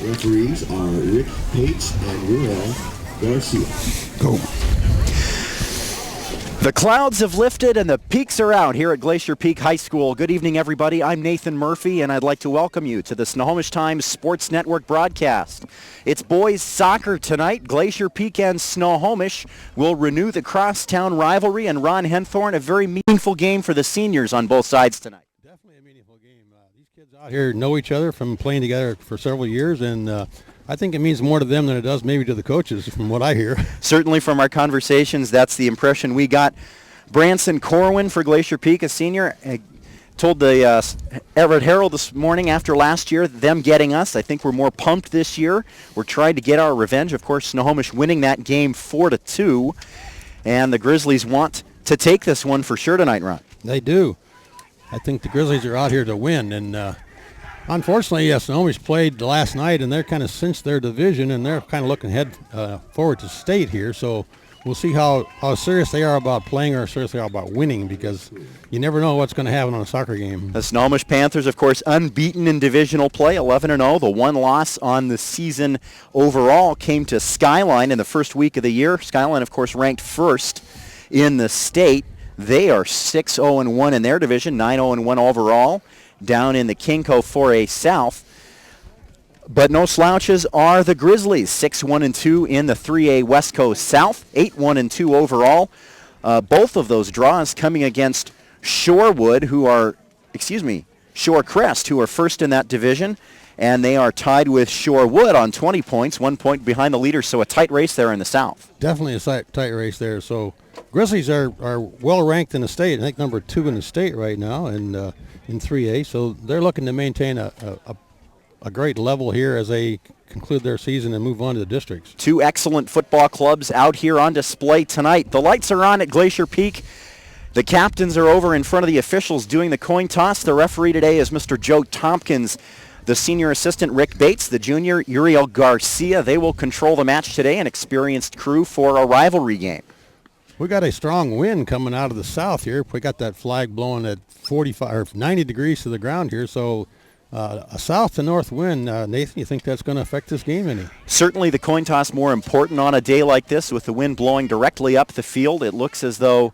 Referees are Rick Pates and Ruel Garcia. Go. The clouds have lifted and the peaks are out here at Glacier Peak High School. Good evening, everybody. I'm Nathan Murphy, and I'd like to welcome you to the Snohomish Times Sports Network broadcast. It's boys soccer tonight. Glacier Peak and Snohomish will renew the crosstown rivalry, and Ron Henthorne, a very meaningful game for the seniors on both sides tonight. Definitely a meaningful game. These kids out here know each other from playing together for several years, and I think it means more to them than it does maybe to the coaches from what I hear. Certainly from our conversations, that's the impression we got. Branson Corwin for Glacier Peak, a senior, told the Everett Herald this morning after last year, them getting us. I think we're more pumped this year. We're trying to get our revenge. Of course, Snohomish winning that game 4-2, and the Grizzlies want to take this one for sure tonight, Ron. They do. I think the Grizzlies are out here to win, and unfortunately, yes, Snohomish played last night, and they're kind of cinched their division, and they're kind of looking forward to state here. So we'll see how serious they are about playing or serious they are about winning, because you never know what's going to happen on a soccer game. The Snohomish Panthers, of course, unbeaten in divisional play, 11-0. The one loss on the season overall came to Skyline in the first week of the year. Skyline, of course, ranked first in the state. They are 6-0-1 in their division, 9-0-1 overall, down in the Kinko 4A South. But no slouches are the Grizzlies, 6-1-2 in the 3A West Coast South, 8-1-2 overall. Both of those draws coming against Shorecrest, who are first in that division, and they are tied with Shorewood on 20 points, 1 point behind the leaders, so a tight race there in the South. Definitely a tight race there. So Grizzlies are well ranked in the state, I think number 2 in the state right now, and in 3A, so they're looking to maintain a great level here as they conclude their season and move on to the districts. Two excellent football clubs out here on display tonight. The lights are on at Glacier Peak. The captains are over in front of the officials doing the coin toss. The referee today is Mr. Joe Tompkins, the senior assistant Rick Bates, the junior Uriel Garcia. They will control the match today, an experienced crew for a rivalry game. We got a strong wind coming out of the south here. We got that flag blowing at 45 or 90 degrees to the ground here, so a south to north wind. Nathan, you think that's going to affect this game any? Certainly the coin toss more important on a day like this with the wind blowing directly up the field. It looks as though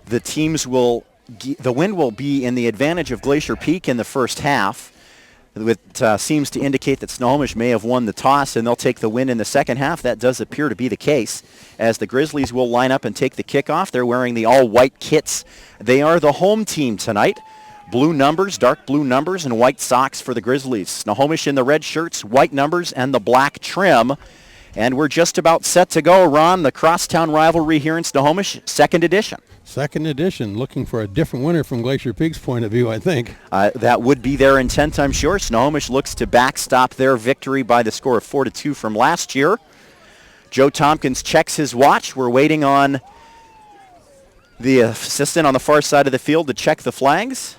the wind will be in the advantage of Glacier Peak in the first half. It seems to indicate that Snohomish may have won the toss, and they'll take the win in the second half. That does appear to be the case, as the Grizzlies will line up and take the kickoff. They're wearing the all-white kits. They are the home team tonight. Blue numbers, dark blue numbers, and white socks for the Grizzlies. Snohomish in the red shirts, white numbers, and the black trim. And we're just about set to go, Ron. The crosstown rivalry here in Snohomish, second edition. Second edition, looking for a different winner from Glacier Peak's point of view, I think. That would be their intent, I'm sure. Snohomish looks to backstop their victory by the score of 4-2 from last year. Joe Tompkins checks his watch. We're waiting on the assistant on the far side of the field to check the flags.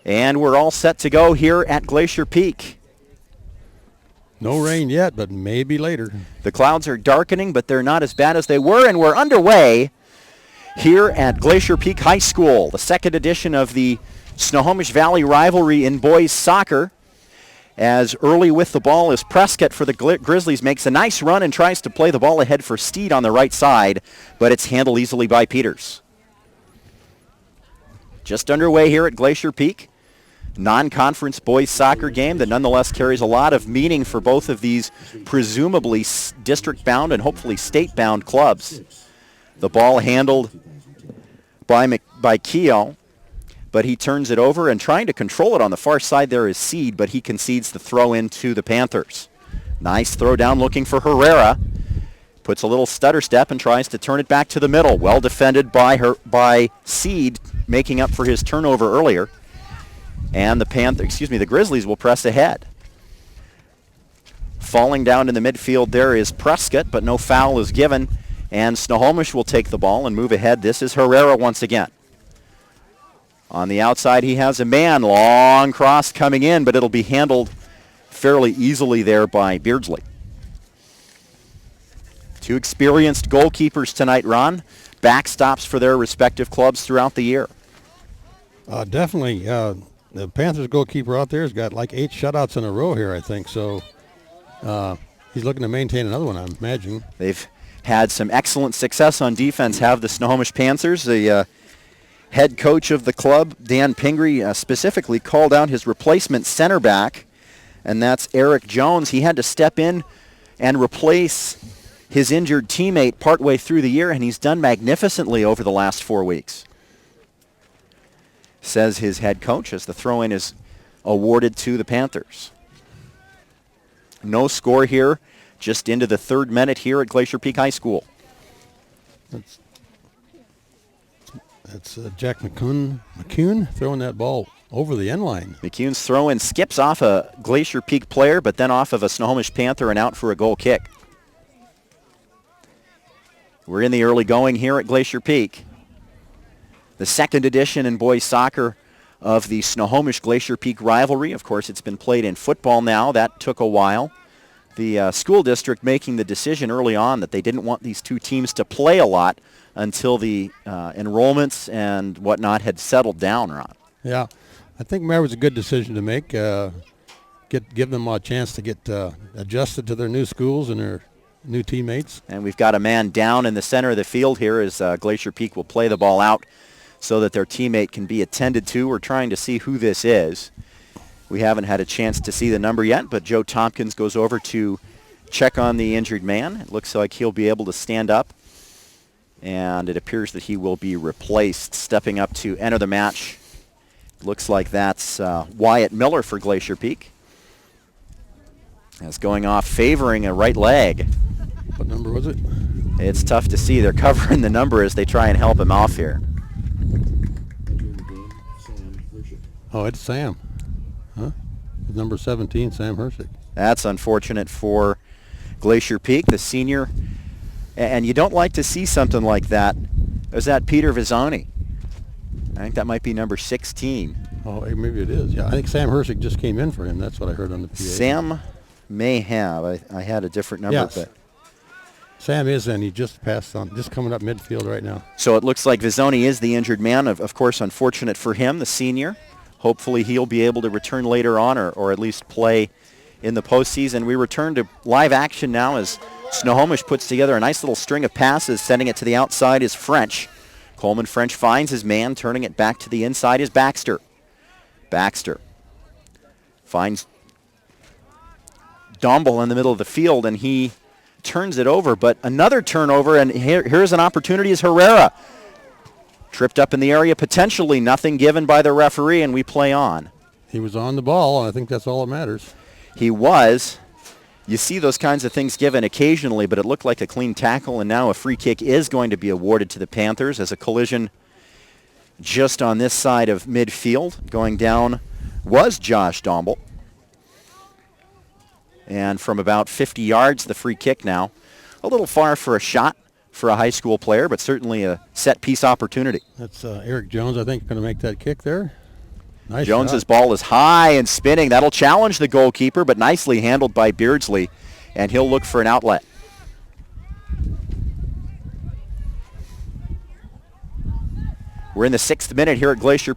And we're all set to go here at Glacier Peak. No rain yet, but maybe later. The clouds are darkening, but they're not as bad as they were, and we're underway here at Glacier Peak High School, the second edition of the Snohomish Valley rivalry in boys soccer. As early with the ball is Prescott for the Grizzlies, makes a nice run and tries to play the ball ahead for Steed on the right side, but it's handled easily by Peters. Just underway here at Glacier Peak. Non-conference boys soccer game that nonetheless carries a lot of meaning for both of these presumably district-bound and hopefully state-bound clubs. The ball handled by Keogh, but he turns it over and trying to control it on the far side there is Seed, but he concedes the throw into the Panthers. Nice throw down looking for Herrera. Puts a little stutter step and tries to turn it back to the middle. Well defended by Seed, making up for his turnover earlier. And the Grizzlies will press ahead. Falling down in the midfield there is Prescott, but no foul is given. And Snohomish will take the ball and move ahead. This is Herrera once again. On the outside, he has a man. Long cross coming in, but it'll be handled fairly easily there by Beardsley. Two experienced goalkeepers tonight, Ron. Backstops for their respective clubs throughout the year. Definitely. the Panthers goalkeeper out there has got like 8 shutouts in a row here, I think. So he's looking to maintain another one, I'm imagining. They've had some excellent success on defense, have the Snohomish Panthers. The head coach of the club, Dan Pingree, specifically called out his replacement center back, and that's Eric Jones. He had to step in and replace his injured teammate partway through the year, and he's done magnificently over the last 4 weeks, says his head coach as the throw-in is awarded to the Panthers. No score here, just into the 3rd minute here at Glacier Peak High School. That's Jack McCune throwing that ball over the end line. McCune's throw-in skips off a Glacier Peak player, but then off of a Snohomish Panther and out for a goal kick. We're in the early going here at Glacier Peak. The 2nd edition in boys soccer of the Snohomish Glacier Peak rivalry. Of course, it's been played in football now. That took a while. The school district making the decision early on that they didn't want these two teams to play a lot until the enrollments and whatnot had settled down, Ron. Yeah, I think that was a good decision to make. Give them a chance to get adjusted to their new schools and their new teammates. And we've got a man down in the center of the field here as Glacier Peak will play the ball out so that their teammate can be attended to. We're trying to see who this is. We haven't had a chance to see the number yet, but Joe Tompkins goes over to check on the injured man. It looks like he'll be able to stand up, and it appears that he will be replaced. Stepping up to enter the match, looks like that's Wyatt Miller for Glacier Peak. That's going off favoring a right leg. What number was it? It's tough to see. They're covering the number as they try and help him off here. Oh, it's Sam. Huh? Number 17, Sam Hersick. That's unfortunate for Glacier Peak, the senior. And you don't like to see something like that. Is that Peter Vizzoni? I think that might be number 16. Oh, maybe it is. Yeah, I think Sam Hersick just came in for him. That's what I heard on the PA. Sam may have. I had a different number. Yes. But Sam is, and he just passed on, just coming up midfield right now. So it looks like Vizzoni is the injured man. Of course, unfortunate for him, the senior. Hopefully he'll be able to return later on or at least play in the postseason. We return to live action now as Snohomish puts together a nice little string of passes. Sending it to the outside is French. Coleman French finds his man. Turning it back to the inside is Baxter. Baxter finds Domble in the middle of the field, and he turns it over. But another turnover, and here's an opportunity is Herrera. Tripped up in the area, potentially nothing given by the referee, and we play on. He was on the ball, and I think that's all that matters. He was. You see those kinds of things given occasionally, but it looked like a clean tackle, and now a free kick is going to be awarded to the Panthers as a collision just on this side of midfield. Going down was Josh Domble. And from about 50 yards, the free kick now. A little far for a shot for a high school player, but certainly a set-piece opportunity. That's Eric Jones, I think, going to make that kick there. Nice Jones's shot. ball is high and spinning. That'll challenge the goalkeeper, but nicely handled by Beardsley, and he'll look for an outlet. We're in the 6th minute here at Glacier